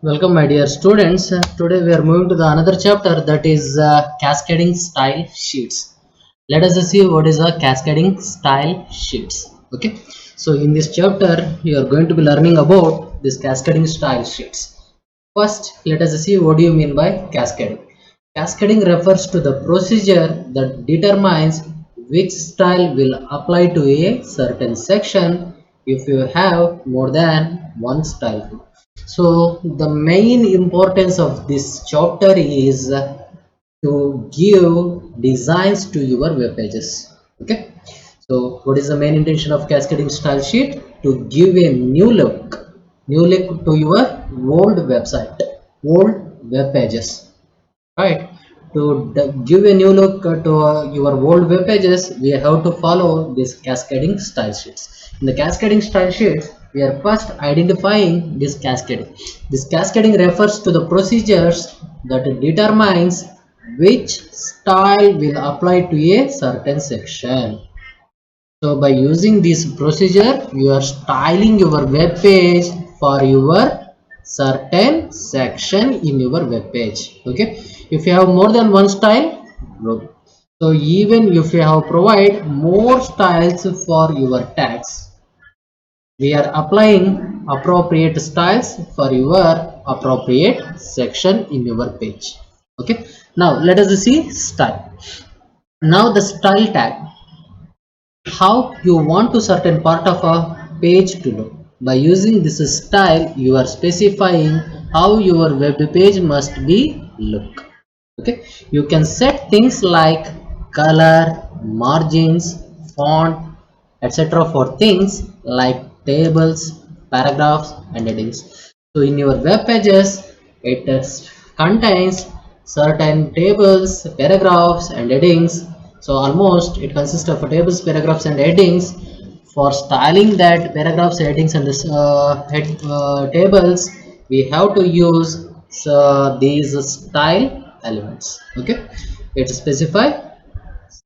Welcome, my dear students. Today we are moving to the another chapter, that is cascading style sheets. Let us see what is a cascading style sheets. Okay. So in this chapter you are going to be learning about this cascading style sheets. First, let us see what do you mean by cascading. Cascading refers to the procedure that determines which style will apply to a certain section if you have more than one style group. So the main importance of this chapter is to give designs to your web pages. Okay. So what is the main intention of cascading style sheet? To give a new look to your old website, old web pages, right? To give a new look to your old web pages, we have to follow this cascading style sheets. In the cascading style sheets, we are first identifying this cascading. This cascading refers to the procedures that determines which style will apply to a certain section. So by using this procedure, you are styling your web page for your certain section in your web page. Okay. If you have more than one style, group. So even if you have provide more styles for your tags, we are applying appropriate styles for your appropriate section in your page. Okay. Now let us see style. Now the style tag, how you want to certain part of a page to look. By using this style, you are specifying how your web page must be look. Okay, you can set things like color, margins, font, etc. for things like tables, paragraphs, and headings. So in your web pages, it contains certain tables, paragraphs, and headings. So almost it consists of tables, paragraphs, and headings. For styling that paragraphs, headings, and tables, we have to use these style elements. Okay, it specify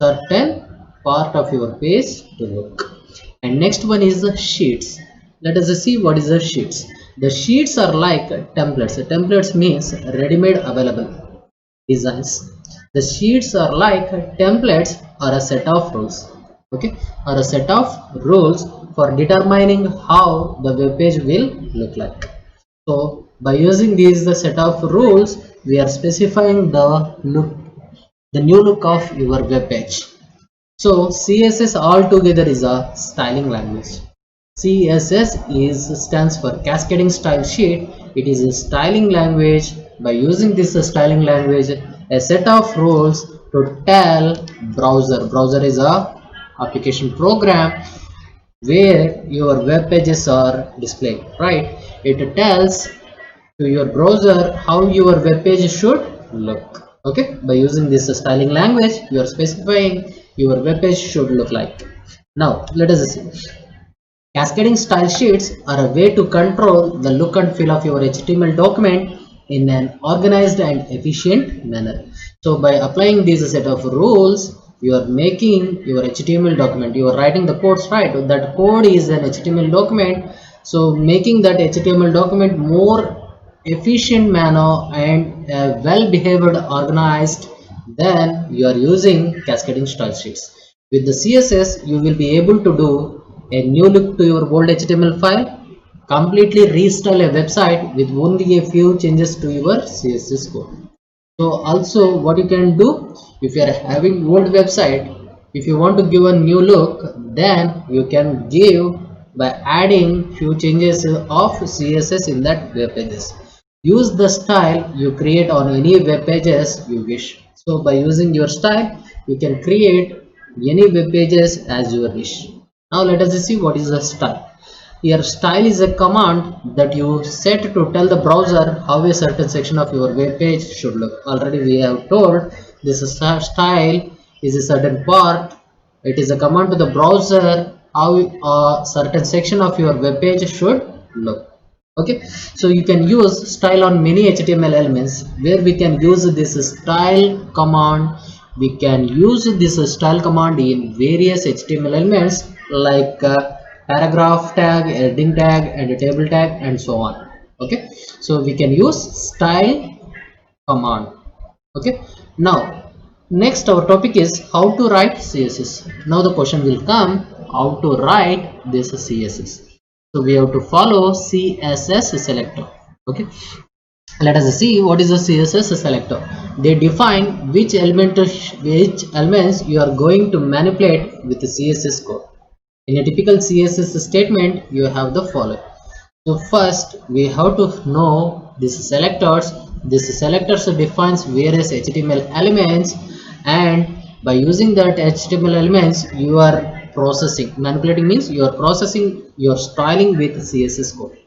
certain part of your page to look. And next one is the sheets. Let us see what is the sheets. The sheets are like templates. Templates means ready-made available designs. The sheets are like templates or a set of rules. Okay, or a set of rules for determining how the web page will look like. So by using these the set of rules, we are specifying the new look of your web page. So CSS altogether is a styling language. CSS stands for Cascading Style Sheet. It is a styling language. By using this styling language, a set of rules to tell browser is a application program where your web pages are displayed, right? It tells to your browser how your web page should look. Okay, by using this styling language, you are specifying your web page should look like. Now let us see. Cascading style sheets are a way to control the look and feel of your HTML document in an organized and efficient manner. So by applying this set of rules, you are making your HTML document, you are writing the codes, right? That code is an HTML document. So making that HTML document more efficient manner and well behaved, organized, then you are using cascading style sheets. With the CSS, you will be able to do a new look to your old HTML file, completely restyle a website with only a few changes to your CSS code. So also what you can do, if you are having old website, if you want to give a new look, then you can give by adding few changes of CSS in that web pages. Use the style you create on any web pages you wish. So by using your style, you can create any web pages as you wish. Now let us see what is the style. Here style is a command that you set to tell the browser how a certain section of your web page should look. Already we have told this style is a certain part. It is a command to the browser how a certain section of your web page should look. Okay, so you can use style on many HTML elements. Where we can use this style command, we can use this style command in various HTML elements like paragraph tag, heading tag, and a table tag, and so on. Okay, so we can use style command. Okay, now next our topic is how to write CSS. Now the question will come, how to write this CSS. So we have to follow CSS selector. Okay, let us see what is the CSS selector. They define which elements you are going to manipulate with the CSS code. In a typical CSS statement, you have the following. So first we have to know these selectors. This selectors defines various HTML elements, and by using that HTML elements you are processing. Manipulating means you are processing, you are styling with CSS code.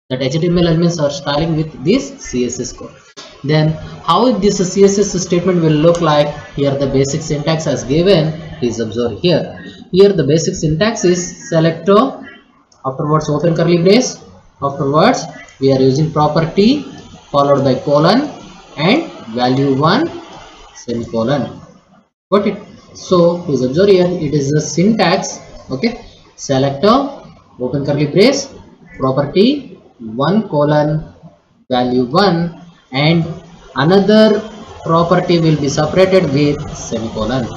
That HTML elements are styling with this CSS code. Then how this CSS statement will look like? Here the basic syntax as given is observed here. Here the basic syntax is selector, afterwards open curly brace, afterwards we are using property followed by colon and value 1 semicolon. Got it? So please observe here, it is the syntax. Okay, selector, open curly brace, property 1 colon value 1, and another property will be separated with semicolon.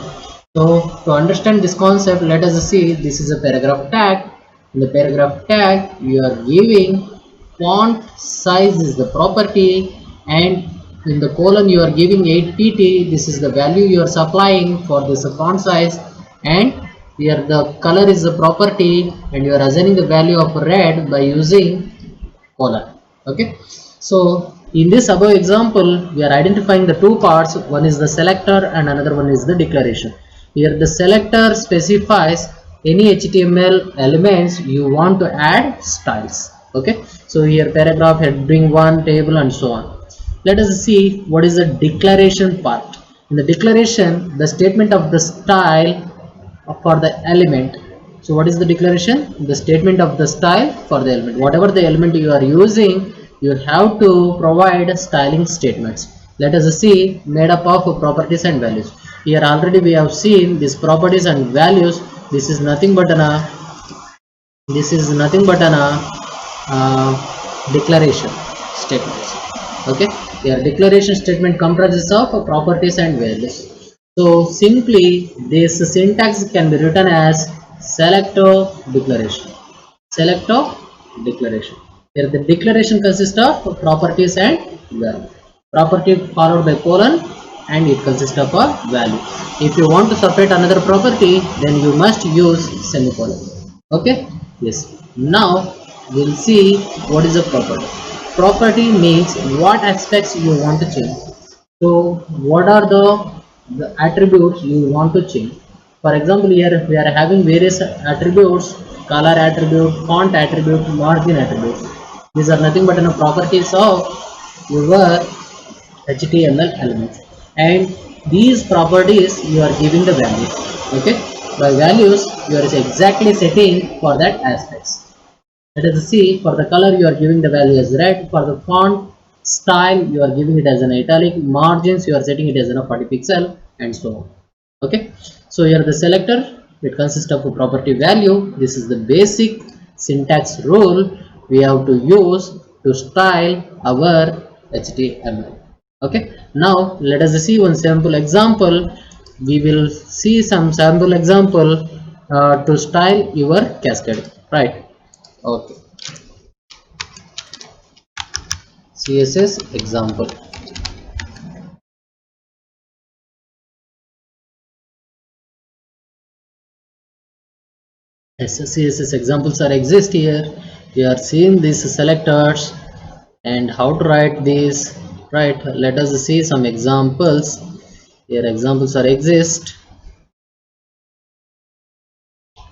So to understand this concept, let us see, this is a paragraph tag. In the paragraph tag you are giving font size is the property, and in the colon you are giving 8 pt. This is the value you are supplying for this font size, and here the color is the property, and you are assigning the value of red by using colon. Okay, so in this above example we are identifying the two parts. One is the selector and another one is the declaration. Here the selector specifies any HTML elements you want to add styles. Okay, so here paragraph, heading 1, table, and so on. Let us see what is the declaration part. In the declaration, the statement of the style for the element. So what is the declaration? The statement of the style for the element. Whatever the element you are using, you have to provide styling statements. Let us see, made up of properties and values. Here already we have seen these properties and values. This is nothing but an declaration statements. Okay, your declaration statement comprises of properties and values. So simply this syntax can be written as selector declaration. Selector declaration. Here the declaration consists of properties and value. Property followed by colon, and it consists of a value. If you want to separate another property, then you must use semicolon. Okay, yes. Now we'll see what is a property. Property means what aspects you want to change. So what are the attributes you want to change? For example, here we are having various attributes: color attribute, font attribute, margin attribute. These are nothing but properties of your HTML elements, and these properties you are giving the values. Okay, by values you are exactly setting for that aspects. Let us see, for the color you are giving the value as red, for the font style you are giving it as an italic, margins you are setting it as a 40 pixel, and so on. Okay, so here the selector, it consists of a property value. This is the basic syntax rule we have to use to style our HTML. Okay, now let us see one sample example. We will see some sample example to style your cascade, right? Okay, CSS example. Yes, CSS examples are exist here. We are seeing these selectors and how to write these, right? Let us see some examples. Here examples are exist.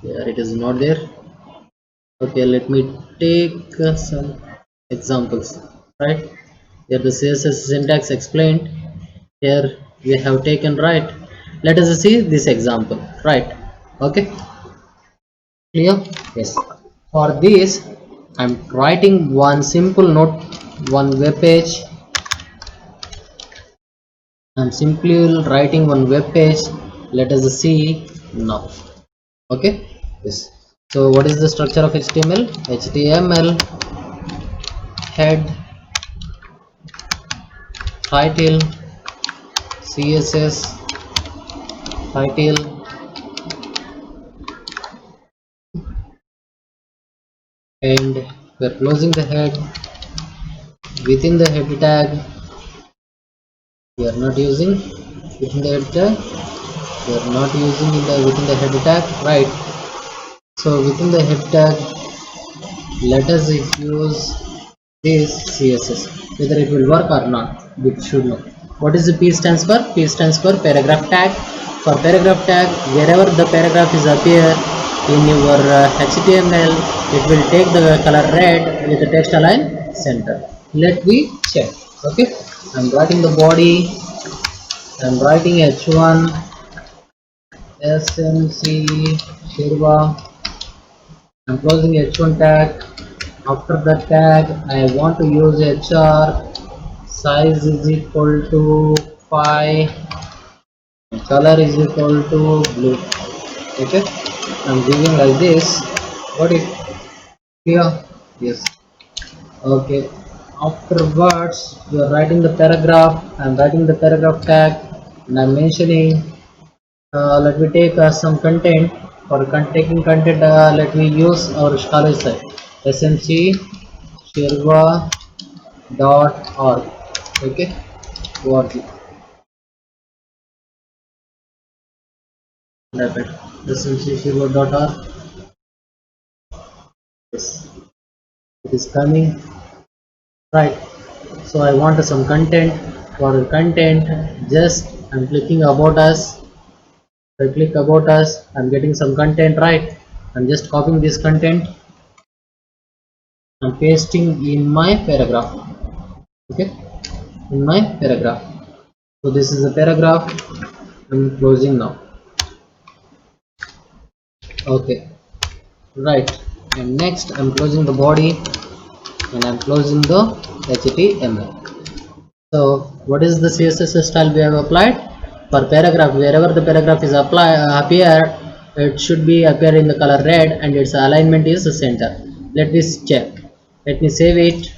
Here it is not there. Okay, let me take some examples, right? Here the CSS syntax explained. Here we have taken, right? Let us see this example, right? Okay, clear? Yes. For this I'm writing one simple note, one web page. I'm simply writing one web page. Let us see now. Okay, yes. So what is the structure of HTML? HTML head, title, CSS, title, and we're closing the head. Within the head tag, we are not using within the head tag. We are not using in the within the head tag, right? So within the head tag, let us use this CSS. Whether it will work or not, we should know. What is the P stands for? P stands for paragraph tag. For paragraph tag, wherever the paragraph is appear in your HTML, it will take the color red with the text align center. Let me check. Okay, I'm writing the body. I'm writing H1 SMC Shirva. I'm closing H1 tag. After the tag, I want to use HR. Size is equal to 5. Color is equal to blue. Okay, I'm giving like this. Got it here? Yes. Okay. Afterwards, you are writing the paragraph. I'm writing the paragraph tag, and I'm mentioning. Let me take some content. For taking content, let me use our college site smcshirva.org. Okay, org. That's it. smcshirva.org. Yes, it is coming. Right. So I want some content. For content, just I'm clicking about us. I click about us. I'm getting some content. Right. I'm just copying this content. I'm pasting in my paragraph. Okay, in my paragraph. So this is the paragraph. I'm closing now. Okay, right. And next I'm closing the body and I'm closing the HTML. So what is the CSS style we have applied? For paragraph, wherever the paragraph is appear, it should be appear in the color red and its alignment is the center. Let me check. Let me save it.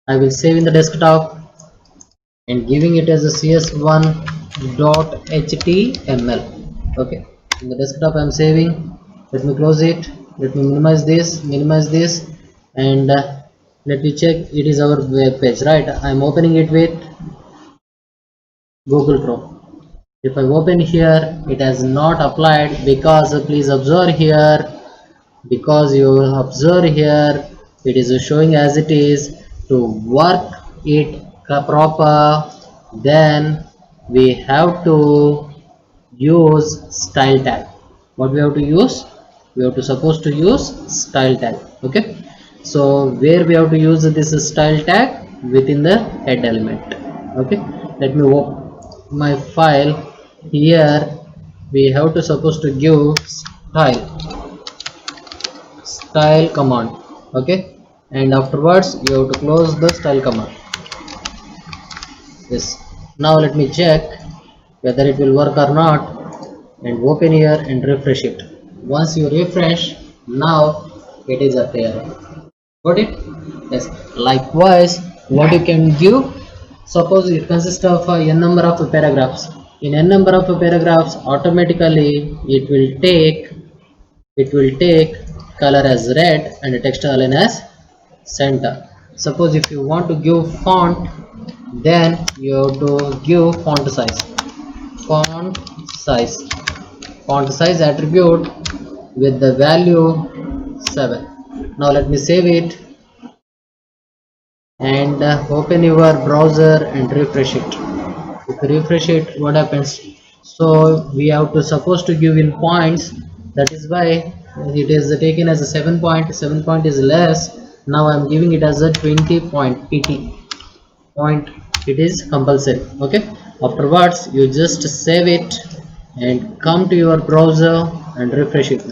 I will save in the desktop and giving it as a cs1.html. Okay, in the desktop I'm saving. Let me close it. Let me minimize this, and let me check. It is our web page, right? I'm opening it with Google Chrome. If I open here, it has not applied because please observe here, because you observe here, it is showing as it is. To work it proper, then we have to use style tag. What we have to use? We have to supposed to use style tag. Okay, so where we have to use this style tag? Within the head element. Okay, let me open my file. Here we have to supposed to give style command. Okay, and afterwards you have to close the style command. Yes, now let me check whether it will work or not, and open here and refresh it. Once you refresh, now it is appearing. Got it? Yes. Likewise, what you can give, suppose it consists of n number of paragraphs. In n number of paragraphs, automatically it will take color as red and text align as center. Suppose if you want to give font, then you have to give font size. Font size. Font size attribute with the value 7. Now let me save it and open your browser and refresh it. If you refresh it, what happens? So we have to supposed to give in points. That is why it is taken as a 7 point. 7 point is less. Now I'm giving it as a 20 point pt point. It is compulsory. Okay, afterwards you just save it and come to your browser and refresh it.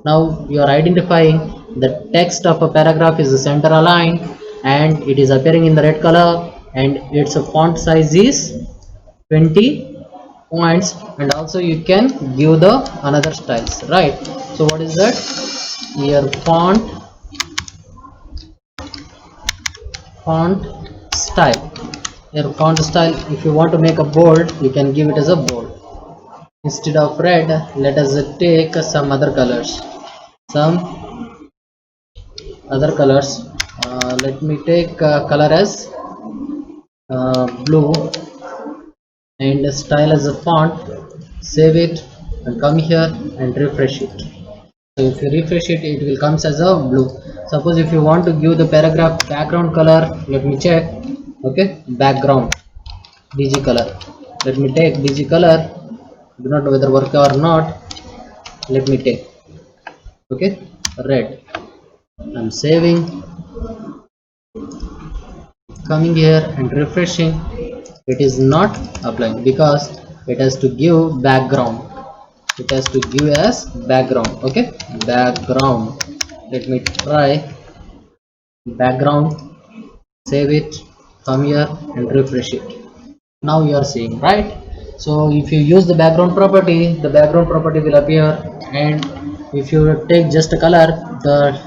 Now you are identifying the text of a paragraph is center aligned and it is appearing in the red color and its font size is 20 points, and also you can give the another styles, right? So what is that? Here font font style. Your font style, if you want to make a bold, you can give it as a bold. Instead of red, let us take some other colors. Some other colors. Let me take color as blue and style as a font. Save it and come here and refresh it. So if you refresh it, it will comes as a blue. Suppose if you want to give the paragraph background color, let me check. Okay, background bg color. Let me take bg color. Do not know whether work or not. Let me take. Okay, red. I'm saving, coming here and refreshing. It is not applying because it has to give background. It has to give as background. Okay, background. Let me try background. Save it, come here and refresh it. Now you are seeing, right? So if you use the background property will appear, and if you take just a color, the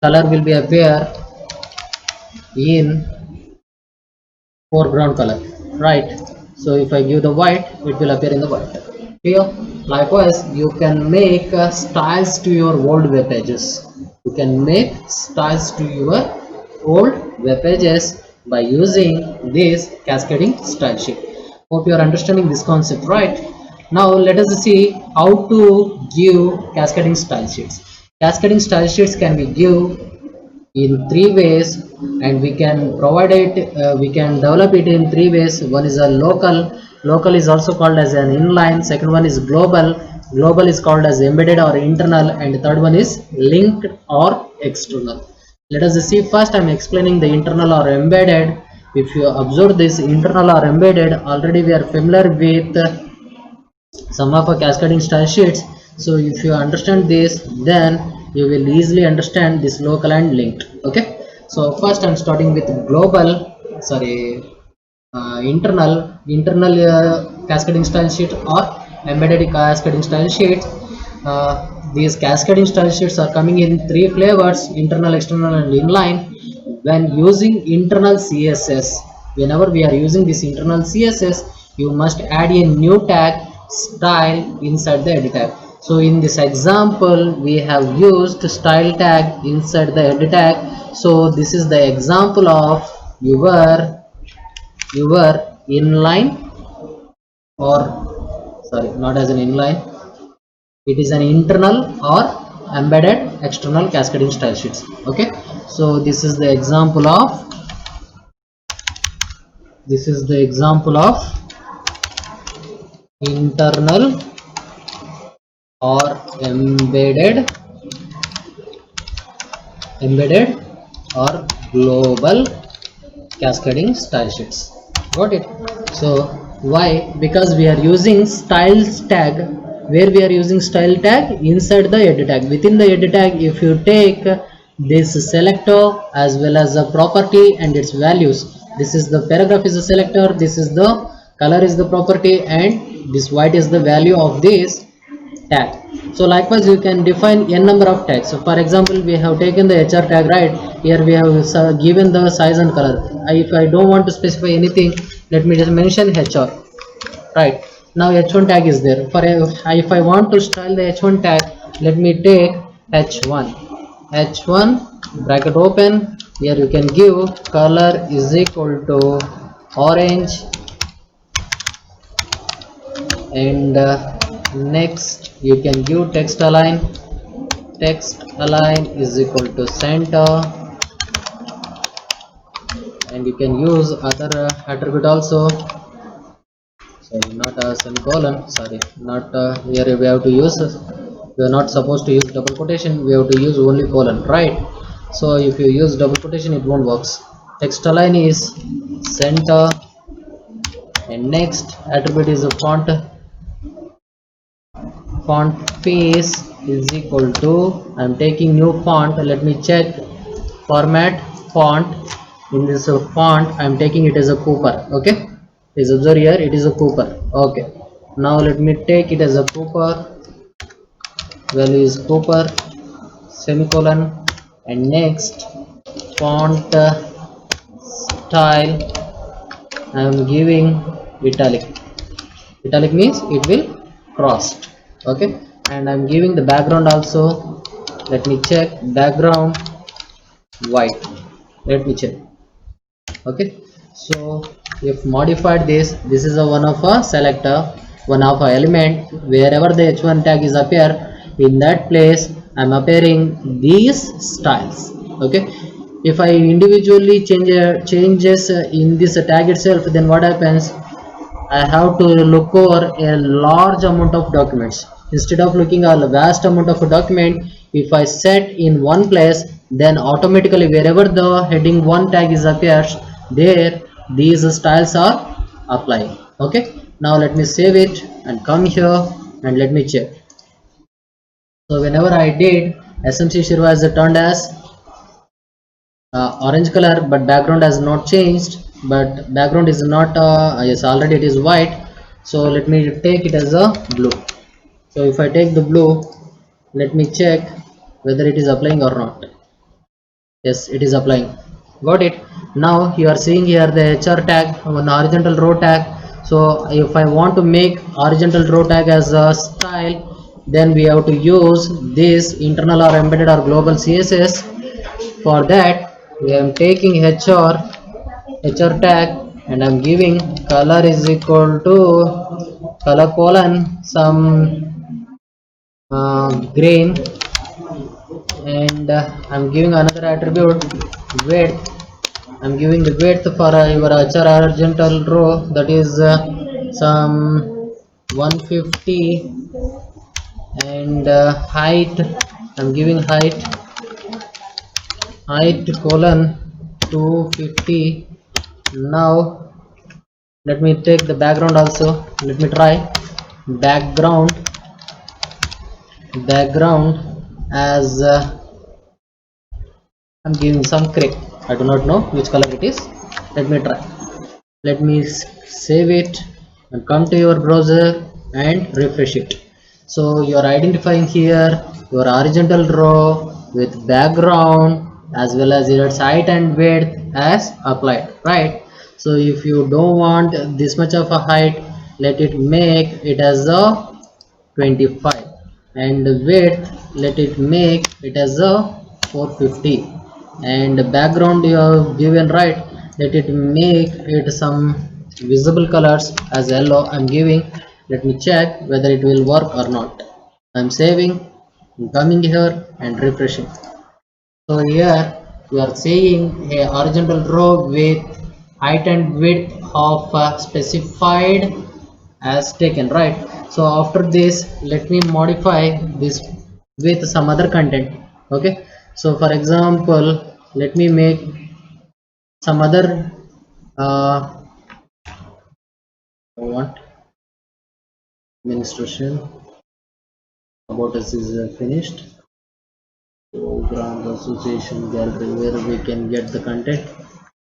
color will be appear in foreground color, right? So if I give the white, it will appear in the white. Here likewise you can make styles to your old web pages. You can make styles to your old web pages by using this cascading style sheet. Hope you are understanding this concept, right? Now let us see how to give cascading style sheets. Cascading style sheets can be given in three ways, and we can provide it, we can develop it in three ways. One is a local is also called as an inline. Second one is global is called as embedded or internal, and third one is linked or external. Let us see. First I'm explaining the internal or embedded. If you observe this internal or embedded, already we are familiar with some of our cascading style sheets. So if you understand this, then you will easily understand this local and linked. Okay, so first I'm starting with global, sorry, internal cascading style sheet or embedded cascading style sheet. These cascading style sheets are coming in three flavors: internal, external and inline. When using internal css, whenever we are using this internal css, you must add a new tag style inside the edit tag. So in this example we have used style tag inside the edit tag. So this is the example of your inline, or sorry, not as an inline, it is an internal or embedded external cascading style sheets. Okay, so this is the example of internal or embedded or global cascading style sheets. Got it? So why? Because we are using styles tag. Where we are using style tag? Inside the edit tag. Within the edit tag, if you take this selector as well as a property and its values, this is the paragraph is the selector, this is the color is the property, and this white is the value of this tag. So likewise you can define n number of tags. So for example, we have taken the hr tag, right? Here we have given the size and color. If I don't want to specify anything, let me just mention hr, right? Now h1 tag is there. For if I want to style the h1 tag, let me take h1 bracket open. Here you can give color is equal to orange, and next you can give text align is equal to center, and you can use other attribute also. Sorry, not a semicolon, sorry, not here we have to use, we are not supposed to use double quotation, we have to use only colon, right? So if you use double quotation, it won't works. Text align is center, and next attribute is a font face is equal to, I'm taking new font. Let me check format font. In this font I'm taking it as a Cooper. Okay, please observe here, it is a Cooper. Okay, now let me take it as a Cooper, value is Cooper, semicolon, and next font style I am giving italic. Italic means it will crossed. Okay, and I'm giving the background also. Let me check. Background white. Let me check. Okay, so if modified this is a one of a selector, one of a element. Wherever the h1 tag is appear, in that place I'm appearing these styles. Okay, if I individually changes in this tag itself, then what happens? I have to look over a large amount of documents. Instead of looking at a vast amount of a document, if I set in one place, then automatically wherever the heading 1 tag is appears, there these styles are applied. Okay, now let me save it and come here and let me check. So whenever I did, SMC Shirva is turned as orange color, but background has not changed, but background is not yes, already it is white. So let me take it as a blue. So if I take the blue, let me check whether it is applying or not. Yes, it is applying. Got it. Now you are seeing here the HR tag, one horizontal row tag. So if I want to make horizontal row tag as a style, then we have to use this internal or embedded or global CSS. For that I am taking HR tag and I'm giving color is equal to color colon some green, and I'm giving another attribute width. I'm giving the width for your HR horizontal row, that is some 150, and height I'm giving height colon 250. Now let me take the background also. Let me try background as I'm giving some gray. I do not know which color it is. Let me try. Let me save it and come to your browser and refresh it. So you are identifying here your horizontal row with background as well as its height and width as applied, right? So if you don't want this much of a height, let it make it as a 25, and width let it make it as a 450, and background you have given, right? Let it make it some visible colors as yellow. I'm giving. Let me check whether it will work or not. I'm saving, coming here and refreshing. So here we are seeing a horizontal row with height and width of specified as taken, right? So after this, let me modify this with some other content. Okay, so for example, let me make some other what administration about us is finished. Ground association gallery, where we can get the content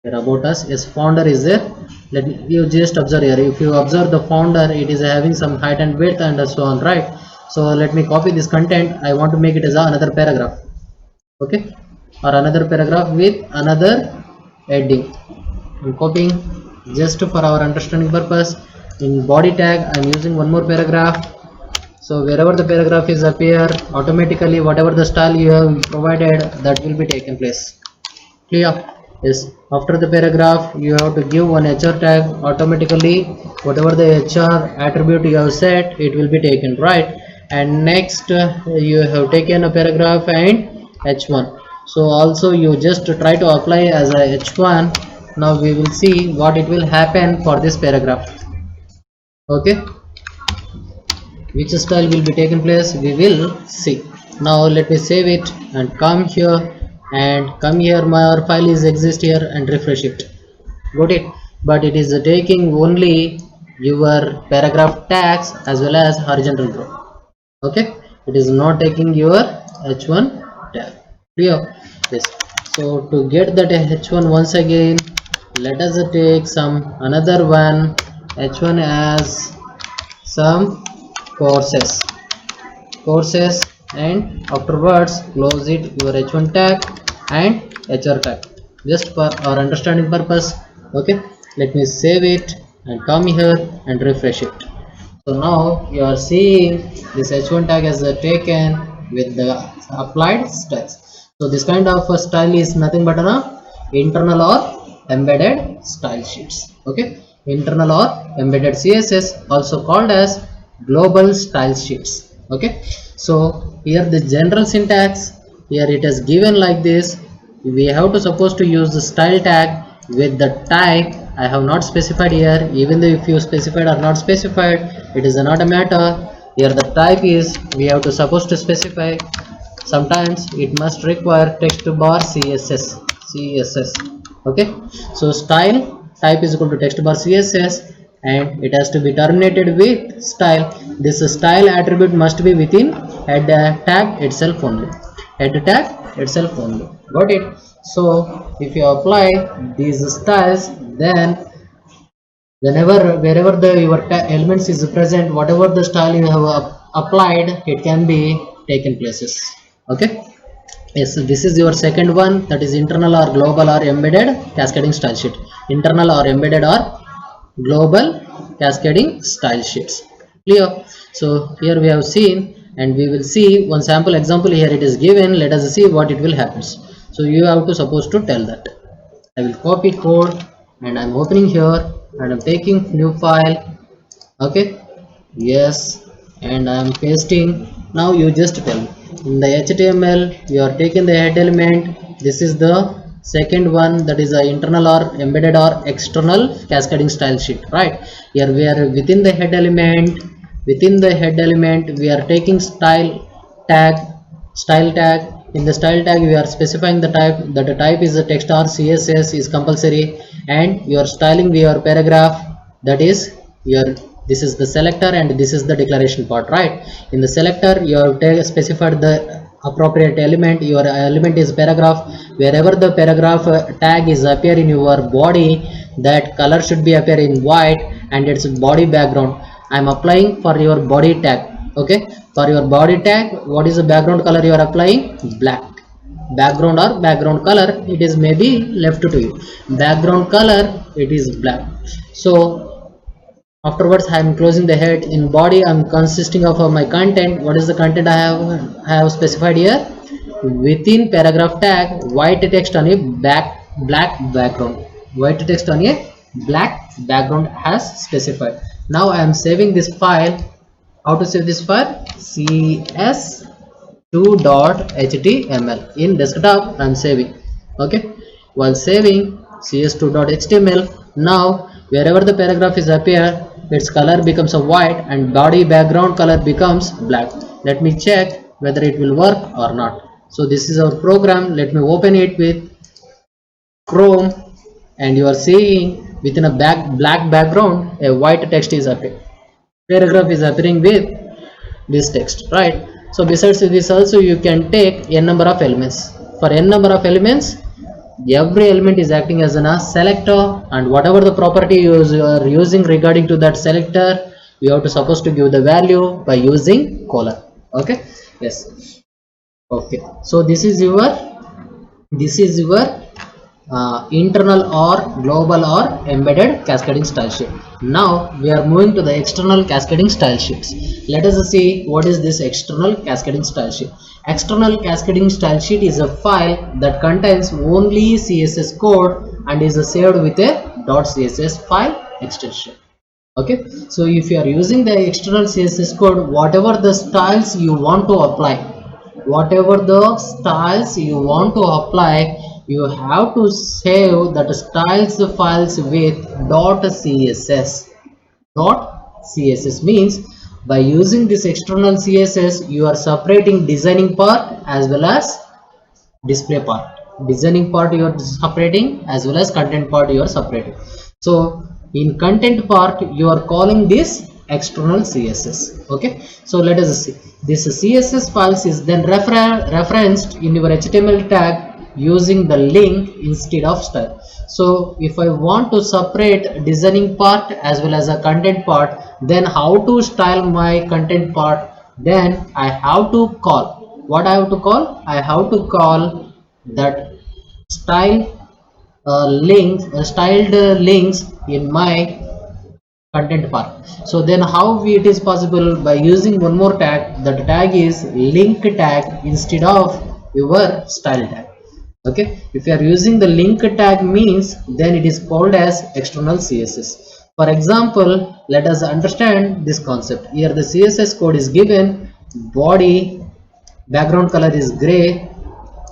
here about us. Yes, founder is there. Let you just observe here. If you observe the founder, it is having some height and width and so on, right? So let me copy this content. I want to make it as another paragraph. Okay, or another paragraph with another heading. I'm copying just for our understanding purpose. In body tag, I'm using one more paragraph. So wherever the paragraph is appear, automatically whatever the style you have provided, that will be taken place. Clear? Yes. After the paragraph, you have to give one HR tag. Automatically whatever the HR attribute you have set, it will be taken, right? And next you have taken a paragraph and h1. So also you just try to apply as a h1. Now we will see what it will happen for this paragraph. Okay, which style will be taken place, we will see. Now let me save it and come here, and come here, my file is exist here, and refresh it. Got it? But it is taking only your paragraph tags as well as horizontal row. Okay, it is not taking your h1 tag. Clear? Yes. So to get that h1 once again, let us take some another one h1 as some courses, and afterwards close it your h1 tag and hr tag. just for our understanding purpose. Okay, let me save it and come here and refresh it. So now you are seeing this h1 tag as taken with the applied styles. So this kind of a style is nothing but an internal or embedded style sheets. Okay, internal or embedded CSS, also called as global style sheets. Okay, so here the general syntax, here it is given like this. We have to suppose to use the style tag with the type. I have not specified here, even though if you specified or not specified, it is not a matter. Here the type is, we have to suppose to specify. Sometimes it must require text bar css. Okay, so style type is equal to text bar css, and it has to be terminated with style. This style attribute must be within head tag itself only, head tag itself only. Got it? So if you apply these styles, then whenever wherever the your elements is present, whatever the style you have applied, it can be taken places. Okay, yes, so this is your second one, that is internal or global or embedded cascading style sheet. Internal or embedded or global cascading style sheets. Clear? So here we have seen, and we will see one sample example. Here it is given, let us see what it will happen. So you have to suppose to tell that. I will copy code and I'm opening here and I'm taking new file. Okay, yes, and I'm pasting. Now you just tell me. In the HTML you are taking the head element. This is the second one, that is a internal or embedded or external cascading style sheet, right? Here we are within the head element. Within the head element we are taking tag style tag. In the style tag we are specifying the type, that the type is a text or css is compulsory, and you are styling your paragraph, that is your, this is the selector and this is the declaration part, right? In the selector you have specified the appropriate element. Your element is paragraph. Wherever the paragraph tag is appear in your body, that color should be appear in white and its body background. I am applying for your body tag. Okay, for your body tag, what is the background color you are applying? Black. Background or background color, it is maybe left to you. Background color, it is black. So afterwards I am closing the head. In body I am consisting of my content. What is the content I have specified here? Within paragraph tag, white text on a black background. White text on a black background has specified. Now I am saving this file. How to save this file? cs2.html. in desktop I am saving. Okay, while saving cs2.html, now wherever the paragraph is appear, its color becomes a white and body background color becomes black. Let me check whether it will work or not. So this is our program. Let me open it with Chrome, and you are seeing within a black background a white text is appearing. Paragraph is appearing with this text, right? So besides this also you can take n number of elements. For n number of elements, every element is acting as a selector, and whatever the property you are using regarding to that selector, you have to supposed to give the value by using colon. Okay, yes. Okay, so this is your internal or global or embedded cascading style sheet. Now we are moving to the external cascading style sheets. Let us see what is this external cascading style sheet. External cascading style sheet is a file that contains only CSS code and is saved with a .css file extension. Okay, so if you are using the external CSS code, whatever the styles you want to apply, you have to save that styles files with .css. .css means by using this external CSS, you are separating designing part as well as display part. Designing part you are separating as well as content part you are separating. So in content part you are calling this external CSS. Okay, so let us see. This CSS files is then referenced in your HTML tag using the link instead of style. So if I want to separate designing part as well as a content part, then how to style my content part? Then I have to call, what I have to call? I have to call that style styled links in my content part. So then how it is possible? By using one more tag. That tag is link tag instead of your style tag. Okay, if you are using the link tag means, then it is called as external css. For example, let us understand this concept. Here the css code is given: body background color is gray,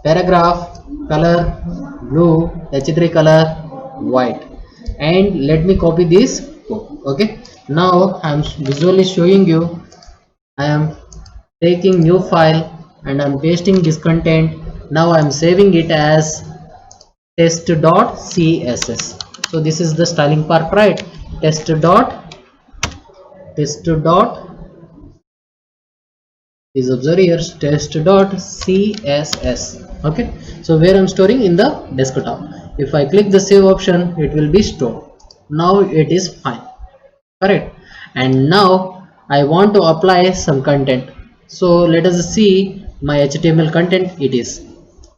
paragraph color blue, h3 color white, and let me copy this code. Okay, now I am visually showing you. I am taking new file and I am pasting this content. Now I am saving it as test.css. so this is the styling part, right? Test dot is observed here, test.css. okay, so where I'm storing in the desktop. If I click the save option, it will be stored. Now it is fine, correct? And now I want to apply some content. So let us see my html content. It is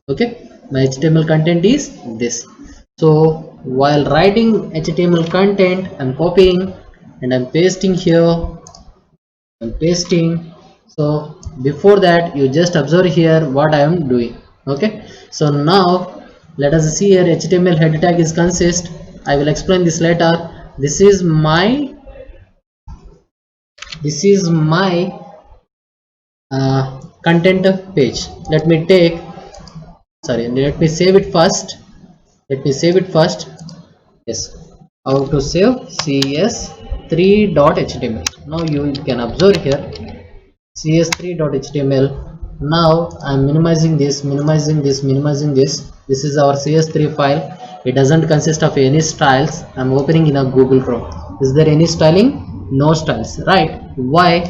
okay, my html content is this. So while writing html content, I'm copying and I'm pasting here and pasting. So before that, you just observe here what I am doing. Okay, so now let us see here. HTML head tag is consist. I will explain this later. This is my content page. Let me take, sorry, let me save it first. Yes, how to save? cs3.html. now you can observe here cs3.html. now I'm minimizing this. This is our cs3 file. It doesn't consist of any styles. I'm opening in a Google Chrome. Is there any styling? No styles, right? Why?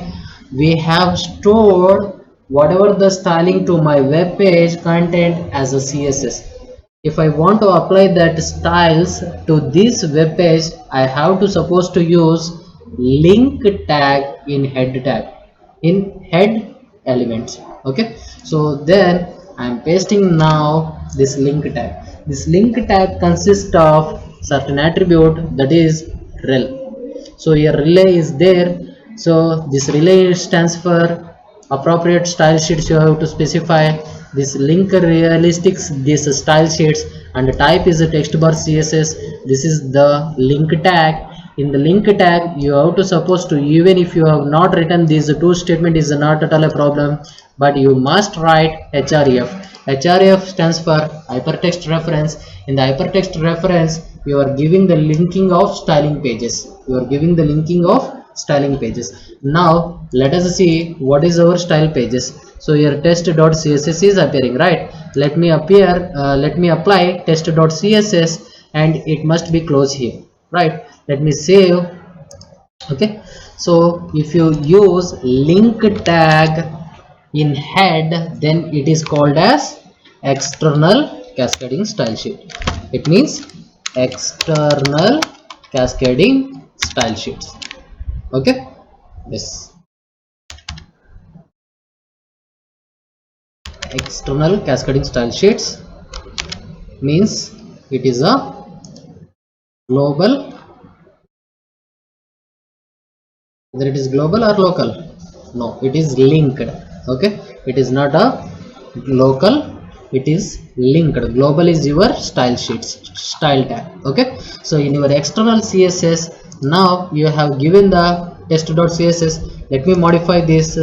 We have stored whatever the styling to my web page content as a css. If I want to apply that styles to this web page, I have to suppose to use link tag in head tag, in head elements. Okay, so then I'm pasting now this link tag. This link tag consists of certain attribute, that is rel. So here relay is there. So this relay stands for appropriate style sheets. You have to specify this link realistics, this style sheets, and the type is a text bar css. This is the link tag. In the link tag, you have to suppose to, even if you have not written these two statement, is not at all a problem, but you must write href. Href stands for hypertext reference. In the hypertext reference, you are giving the linking of styling pages. Now let us see what is our style pages. So here test.css is appearing, right? Let me apply test.css, and it must be closed here, right? Let me save. Okay, so if you use link tag in head, then it is called as external cascading style sheet. It means external cascading style sheets. Okay, this external cascading style sheets means it is a global, whether it is global or local. No, it is linked. Okay, it is not a local, it is linked. Global is your style sheets, style tag. Okay, so in your external css, now you have given the test.css. let me modify this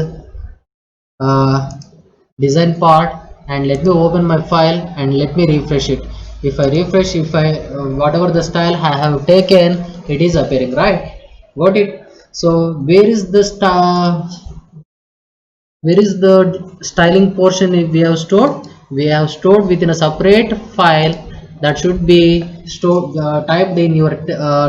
design part, and let me open my file and let me refresh it. If I refresh, if I whatever the style I have taken, it is appearing, right? Got it? So where is the styling portion? If we have stored within a separate file that should be stored, typed in your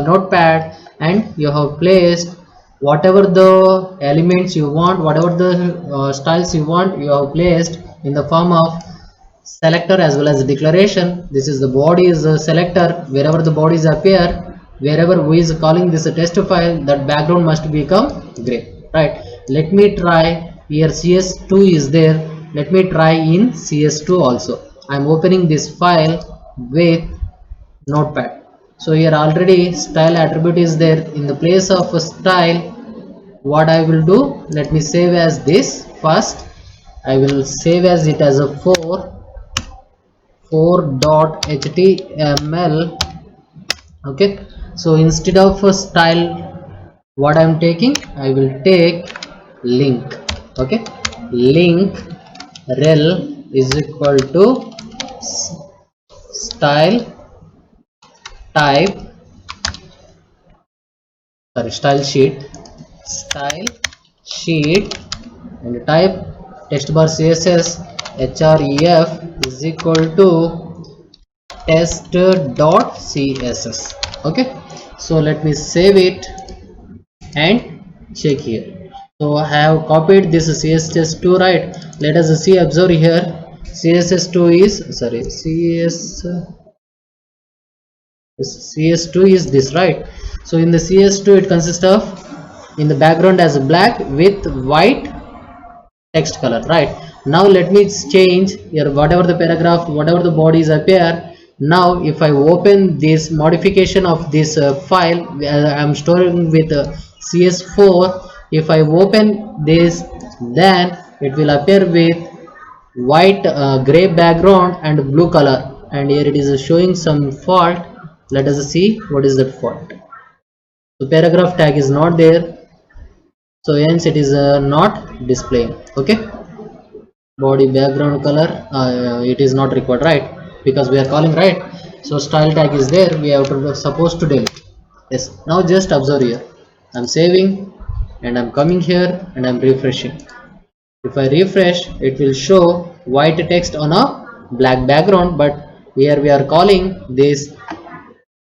notepad, and you have placed whatever the elements you want, whatever the styles you want, you have placed in the form of selector as well as declaration. This is the body is a selector. Wherever the bodies appear, wherever who is calling this a test file, that background must become gray, right? Let me try. Here cs2 is there. Let me try in cs2 also. I'm opening this file with notepad. So here already style attribute is there. In the place of a style, what I will do, let me save as this. First I will save as it as a 4.html. okay, so instead of a style, what I am taking, I will take link. okay, link rel is equal to style type, sorry, style sheet, and type text bar css href is equal to test.css. okay, so let me save it and check here. So I have copied this css2, right? Let us see, observe here. css2 is, sorry, cs2 is this, right? So in the cs2 it consists of, in the background as black with white text color, right? Now let me change here, whatever the paragraph, whatever the bodies appear. Now if I open this modification of this file, I am storing with cs4. If I open this, then it will appear with white gray background and blue color, and here it is showing some fault. Let us see what is that fault. The paragraph tag is not there, so hence it is not displaying. okay, body background color, it is not required, right? Because we are calling, right? So style tag is there, we have to supposed to delete. Yes, now just observe here, I'm saving and I'm coming here and I'm refreshing. If I refresh, it will show white text on a black background, but here we are calling this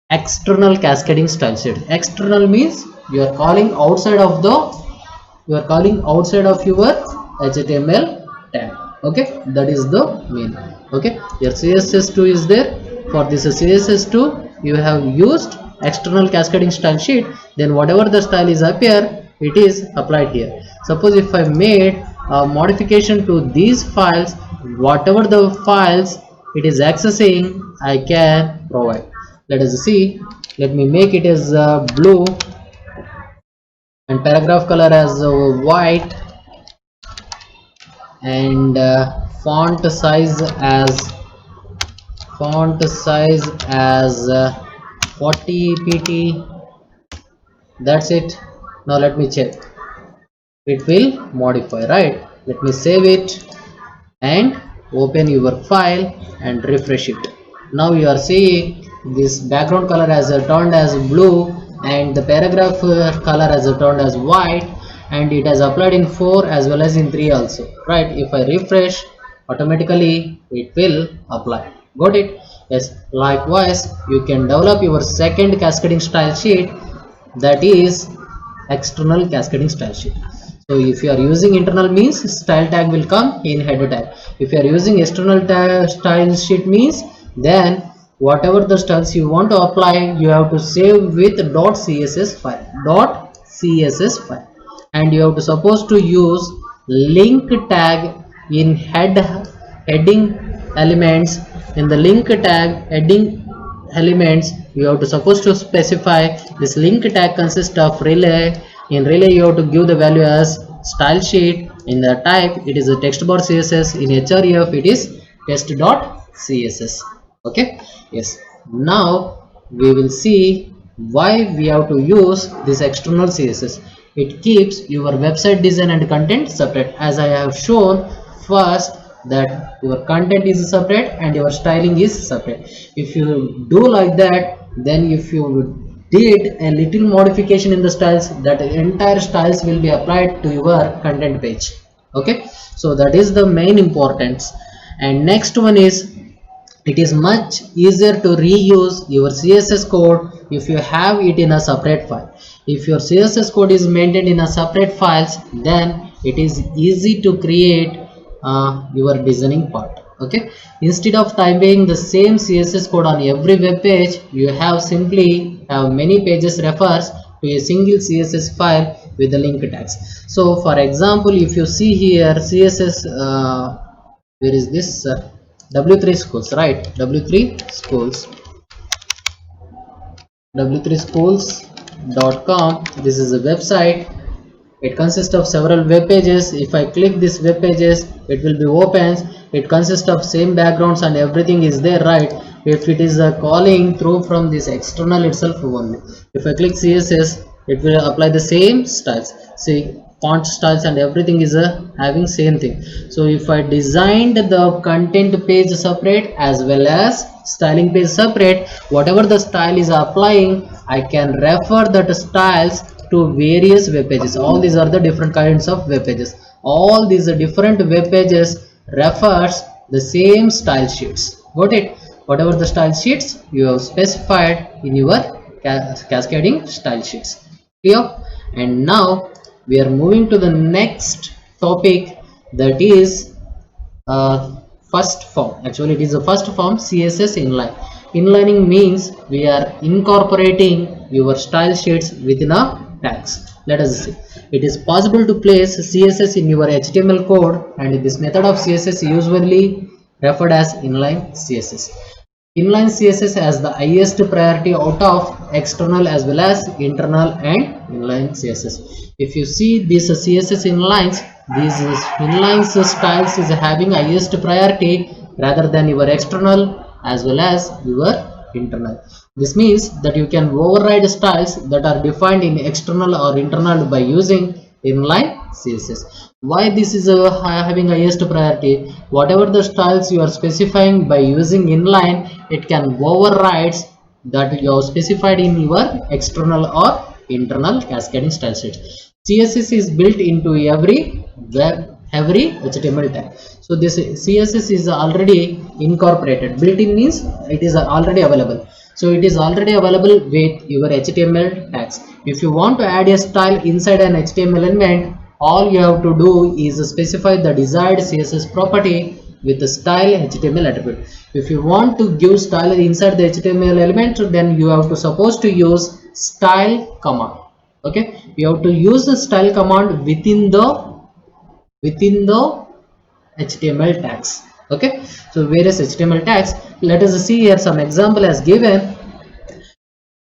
external cascading style sheet. External means you are calling outside of the, you are calling outside of your html tag. okay, that is the main. okay, your css2 is there. For this css2 you have used external cascading style sheet, then whatever the style is appear, it is applied here. Suppose if I made a modification to these files, whatever the files it is accessing, I can provide. Let us see, let me make it as blue and paragraph color as white, and font size as 40 pt. That's it. Now let me check, it will modify, right? Let me save it and open your file and refresh it. Now you are seeing this background color as turned as blue, and the paragraph color as turned as white, and it has applied in 4 as well as in 3 also, right? If I refresh, automatically it will apply. Got it? Yes. Likewise, you can develop your second cascading style sheet, that is external cascading style sheet. So if you are using internal means style tag will come in header tag. If you are using external style sheet means, then whatever the styles you want to apply, you have to save with .css file, and you have to suppose to use link tag in heading elements. In the link tag heading elements, you have to supposed to specify this link tag consists of relay. In relay you have to give the value as style sheet. In the type, it is a text bar css. In href, it is test.css. okay, yes. Now we will see why we have to use this external css. It keeps your website design and content separate, as I have shown first, that your content is separate and your styling is separate. If you do like that, then if you did a little modification in the styles, that entire styles will be applied to your content page. okay, so that is the main importance. And next one is, it is much easier to reuse your css code if you have it in a separate file. If your css code is maintained in a separate files, then it is easy to create your designing part. okay, instead of typing the same css code on every web page, you have simply have many pages refers to a single css file with the link tags. So for example, if you see here css, where is this w3 schools, right? w3 schools. w3schools.com. This is a website. It consists of several web pages. If I click this web pages, it will be opens. It consists of same backgrounds and everything is there, right? If it is calling through from this external itself only. If I click CSS, it will apply the same styles. See, font styles and everything is having same thing. So if I designed the content page separate as well as styling page separate, whatever the style is applying, I can refer that styles to various web pages. All these are the different kinds of web pages. All these different web pages refers the same style sheets. Got it? Whatever the style sheets you have specified in your cascading style sheets. Clear? And now we are moving to the next topic, that is first form. Actually, it is the first form, CSS inline. Inlining means we are incorporating your style sheets within a tags. Let us see. It is possible to place CSS in your HTML code, and this method of CSS usually referred as inline CSS. Inline CSS has the highest priority out of external as well as internal and inline CSS. If you see these CSS inlines, these inlines styles is having highest priority rather than your external as well as your internal. This means that you can override styles that are defined in external or internal by using inline CSS. Why this is having highest priority? Whatever the styles you are specifying by using inline, it can override that you have specified in your external or internal cascading style sheets. CSS is built into every HTML tag. So this CSS is already incorporated. Built-in means it is already available. So it is already available with your HTML tags. If you want to add a style inside an HTML element, all you have to do is specify the desired CSS property with the style HTML attribute. If you want to give style inside the HTML element, then you have to supposed to use style command. Okay, you have to use the style command within the HTML tags. Okay, so various HTML tags. Let us see here some example as given.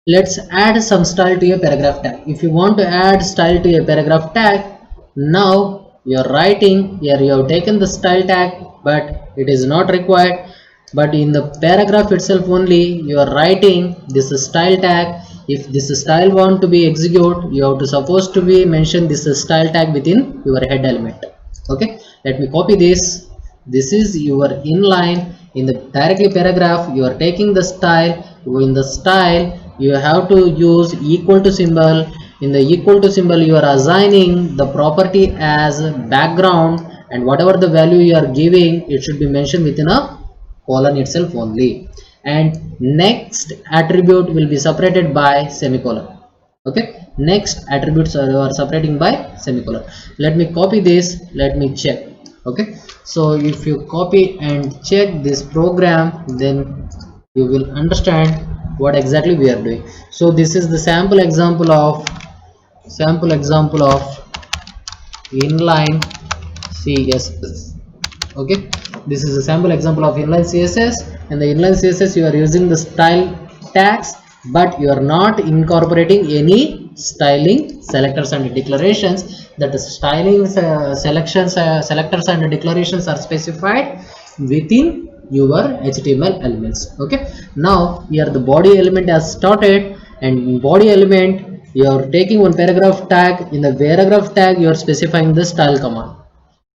Let's add some style to a paragraph tag. If you want to add style to a paragraph tag, now you are writing here, you have taken the style tag, but it is not required. But in the paragraph itself only, you are writing this style tag. If this style want to be execute, you have to supposed to be mention this style tag within your head element. Okay, let me copy this. This is your inline. In the directly paragraph, you are taking the style. In the style, you have to use equal to symbol. In the equal to symbol, you are assigning the property as background, and whatever the value you are giving, it should be mentioned within a colon itself only. And next attribute will be separated by semicolon. Okay, next attributes are separating by semicolon. Let me copy this. Let me check. Okay, so if you copy and check this program, then you will understand what exactly we are doing. So this is the sample example of inline CSS. Okay, this is a sample example of inline CSS, and the inline CSS you are using the style tags, but you are not incorporating any styling selectors and declarations. That the styling selectors and declarations are specified within your HTML elements. Okay, now here the body element has started, and in body element you are taking one paragraph tag. In the paragraph tag you are specifying the style command.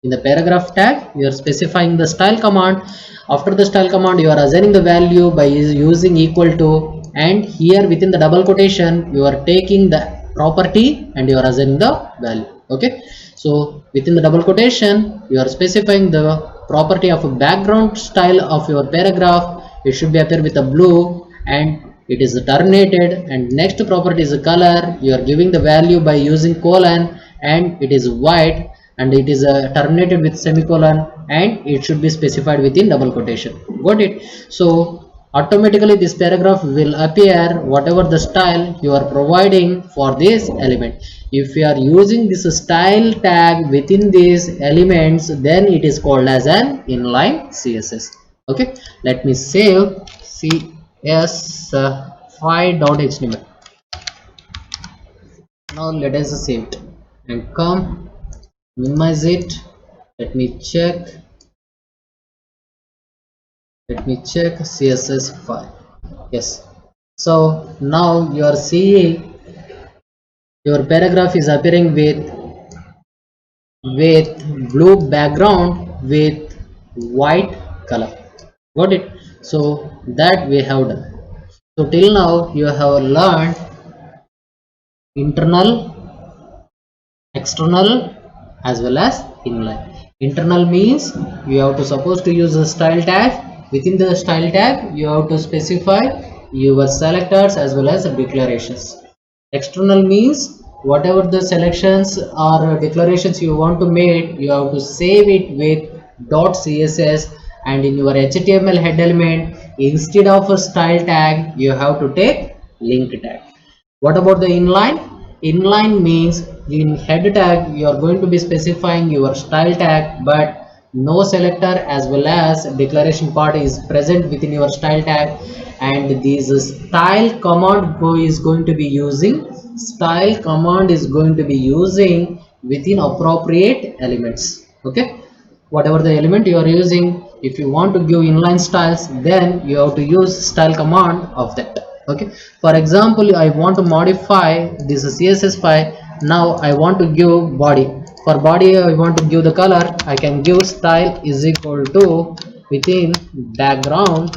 In the paragraph tag you are specifying the style command. After the style command you are assigning the value by using equal to, and here within the double quotation you are taking the property and you are assigning the value. Okay, so within the double quotation you are specifying the property of a background style of your paragraph. It should be appear with a blue and it is terminated, and next property is a color. You are giving the value by using colon, and it is white, and it is terminated with semicolon, and it should be specified within double quotation. Got it? So automatically this paragraph will appear whatever the style you are providing for this element. If you are using this style tag within these elements, then it is called as an inline CSS. Okay, let me save CS html. Now let us save it and come minimize it. Let me check css file. Yes, so now you are seeing your paragraph is appearing with blue background with white color. Got it? So that we have done. So till now you have learned internal, external, as well as inline. Internal means you have to suppose to use a style tag. Within the style tag you have to specify your selectors as well as declarations. External means whatever the selections or declarations you want to make, you have to save it with .css, and in your html head element instead of a style tag you have to take link tag. What about the inline? Inline means in head tag you are going to be specifying your style tag, but no selector as well as declaration part is present within your style tag, and this style command is going to be using within appropriate elements. Okay, whatever the element you are using, if you want to give inline styles, then you have to use style command of that. Okay, for example, I want to modify this css file. Now I want to give body. For body I want to give the color. I can give style is equal to within background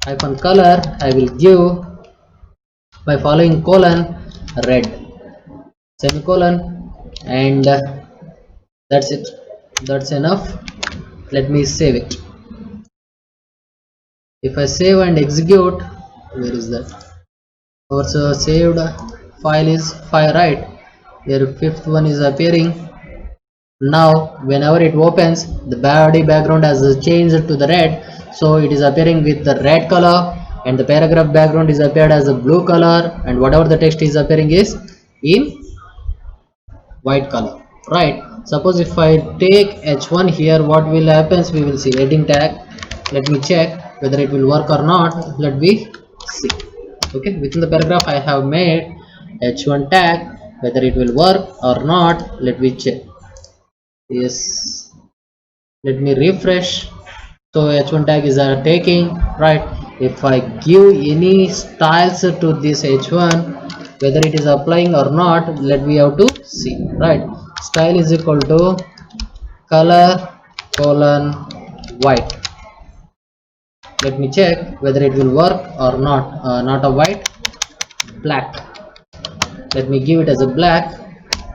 hyphen color. I will give by following colon red semicolon, and that's it. That's enough. Let me save it. If I save and execute, where is that? Our saved file is 5, right? Here fifth one is appearing. Now whenever it opens, the body background has changed to the red, so it is appearing with the red color, and the paragraph background is appeared as a blue color, and whatever the text is appearing is in white color, right? Suppose if I take h1 here, what will happen? We will see heading tag. Let me check whether it will work or not. Let me see. Okay, within the paragraph I have made h1 tag. Whether it will work or not, let me check. Yes, let me refresh. So h1 tag is taking, right? If I give any styles to this h1, whether it is applying or not, let me have to see, right? Style is equal to color colon white. Let me check whether it will work or not. Not a white, black. Let me give it as a black,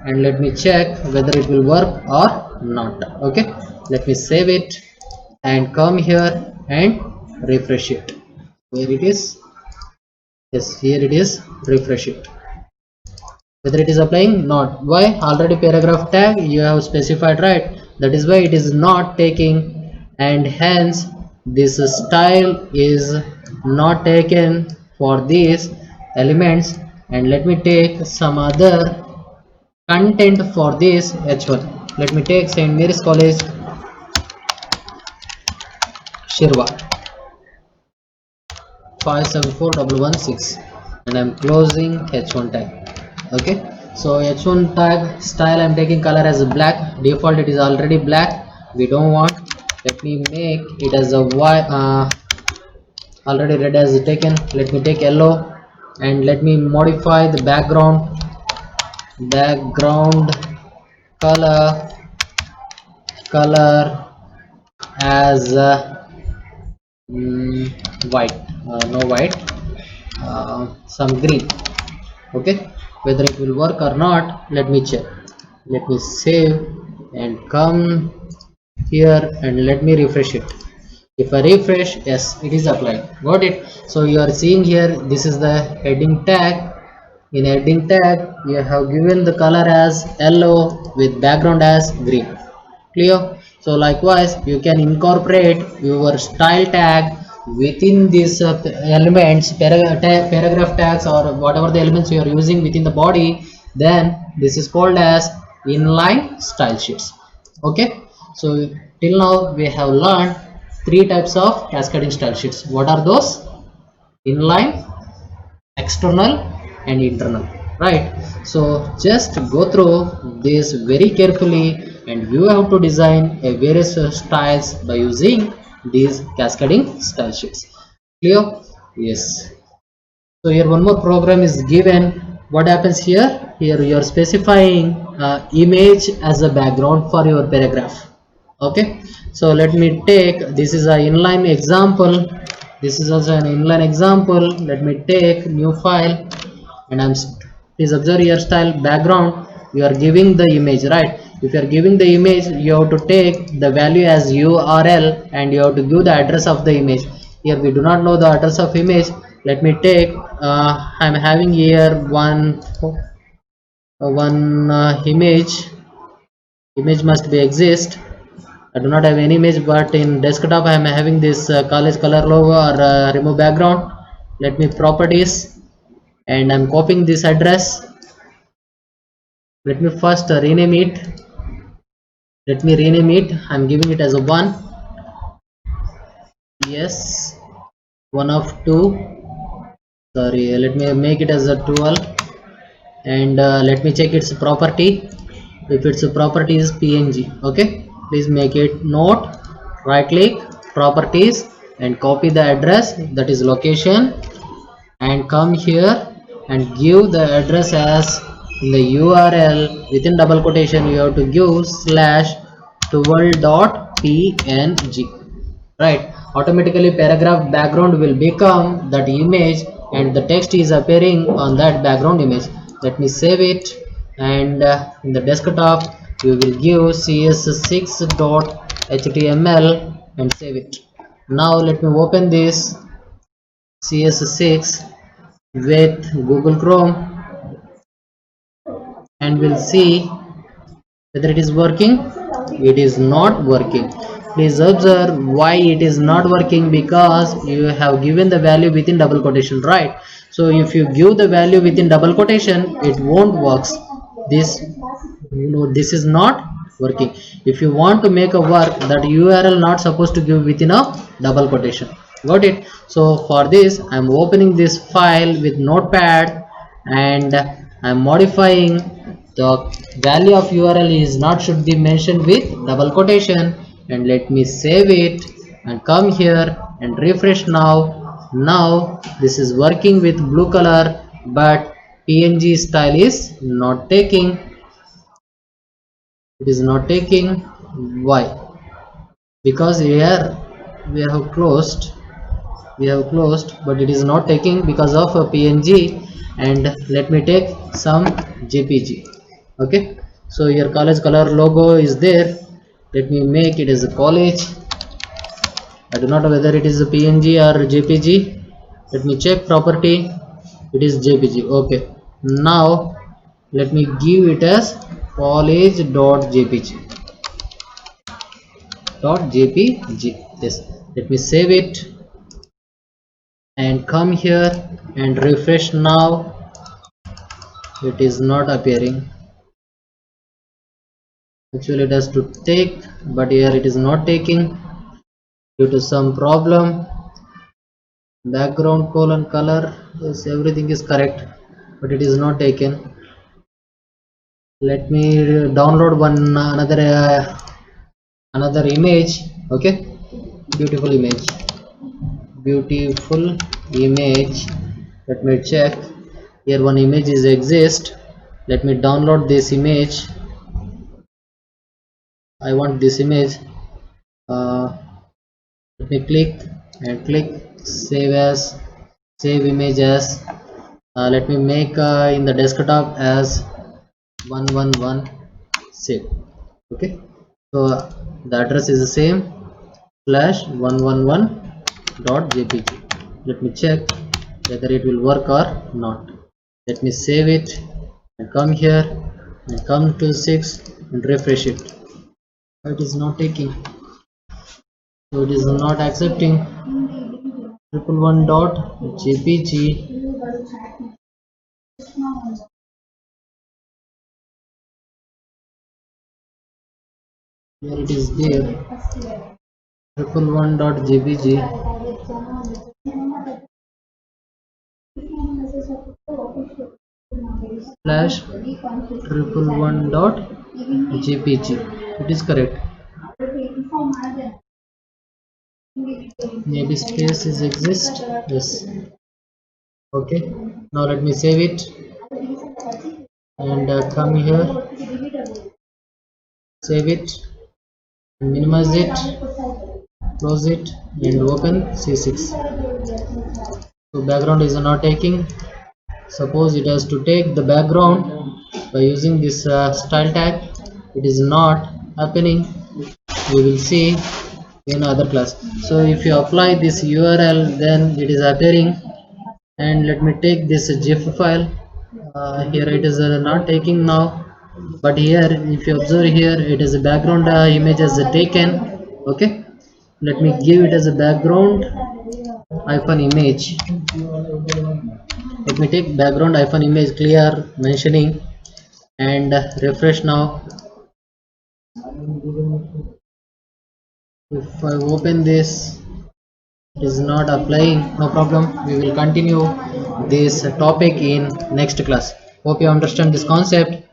and let me check whether it will work or not. Okay, let me save it and come here and refresh it. Where it is? Yes, here it is. Refresh it. Whether it is applying? Not. Why? Already paragraph tag you have specified, right? That is why it is not taking, and hence this style is not taken for these elements. And let me take some other content for this h1. Let me take St. Mary's College, Shirva, 574116, and I'm closing h1 tag. Okay, so h1 tag style I'm taking color as black. Default it is already black, we don't want. Let me make it as a white. Already red as taken. Let me take yellow, and let me modify the background color as white. No white, some green. Okay, whether it will work or not, let me check. Let me save and come here and let me refresh it. If I refresh, yes, it is applied. Got it? So you are seeing here, this is the heading tag. In heading tag you have given the color as yellow with background as green. Clear? So likewise you can incorporate your style tag within these elements, paragraph tags, or whatever the elements you are using within the body. Then this is called as inline style sheets. Okay, so till now we have learned three types of cascading style sheets. What are those? Inline, external and internal, right? So just go through this very carefully, and you have to design a various styles by using these cascading style sheets. Clear? Yes. So here one more program is given. What happens here? Here you are specifying image as a background for your paragraph. Okay, so let me take, this is an inline example, this is also an inline example. Let me take new file, and please observe your style background. You are giving the image, right? If you are giving the image, you have to take the value as URL, and you have to give the address of the image. Here we do not know the address of image. Let me take I'm having here one image must be exist. I do not have any image, but in desktop I am having this college color logo or remove background. Let me properties, and I'm copying this address. Let me first rename it. Let me rename it. I'm giving it as a 1. Yes, 1 of 2. Sorry, let me make it as a 12, and let me check its property. If its property is PNG, okay, please make it note. Right click, properties, and copy the address, that is location, and come here and give the address as in the URL. Within double quotation you have to give slash 12.png, right? Automatically paragraph background will become that image, and the text is appearing on that background image. Let me save it, and in the desktop you will give cs6.html and save it. Now let me open this cs6 with Google Chrome, and we'll see whether it is working. It is not working. Please observe why it is not working, because you have given the value within double quotation, right? So if you give the value within double quotation, it won't works. This, this is not working. If you want to make a work, that URL not supposed to give within a double quotation. Got it? So for this I'm opening this file with notepad, and I'm modifying the value of URL is not should be mentioned with double quotation, and let me save it and come here and refresh now. Now this is working with blue color, but PNG style is not taking. It is not taking. Why? Because here we have closed, but it is not taking because of a PNG. And let me take some JPG. Okay, so your college color logo is there. Let me make it as a college. I do not know whether it is a PNG or JPG. Let me check property. It is JPG. Okay, now let me give it as college.jpg. Yes, let me save it and come here and refresh now. It is not appearing. Actually it has to take, but here it is not taking due to some problem. Background colon color, yes, everything is correct, but it is not taken. Let me download another image. Okay, beautiful image. Let me check. Here one image is exist. Let me download this image. I want this image. Let me click save image as. Let me make in the desktop as 111 save. Okay, so the address is the same, /111.jpg. Let me check whether it will work or not. Let me save it and come here and come to 6 and refresh it. It is not taking, so it is not accepting. 111.jpg. Here it is there. 111.jpg. slash triple one dot jpg. It is correct. Maybe space is exist. Yes. Okay, now let me save it and come here, save it, minimize it, close it and open C6. So background is not taking. Suppose it has to take the background by using this style tag. It is not happening. We will see in other class. So if you apply this URL, then it is appearing. And let me take this GIF file. Here it is not taking now, but here if you observe, here it is a background image as taken. Okay, let me give it as a background icon image. Let me take background icon image clear mentioning and refresh now. If I open this, it is not applying. No problem, we will continue this topic in next class. Hope you understand this concept.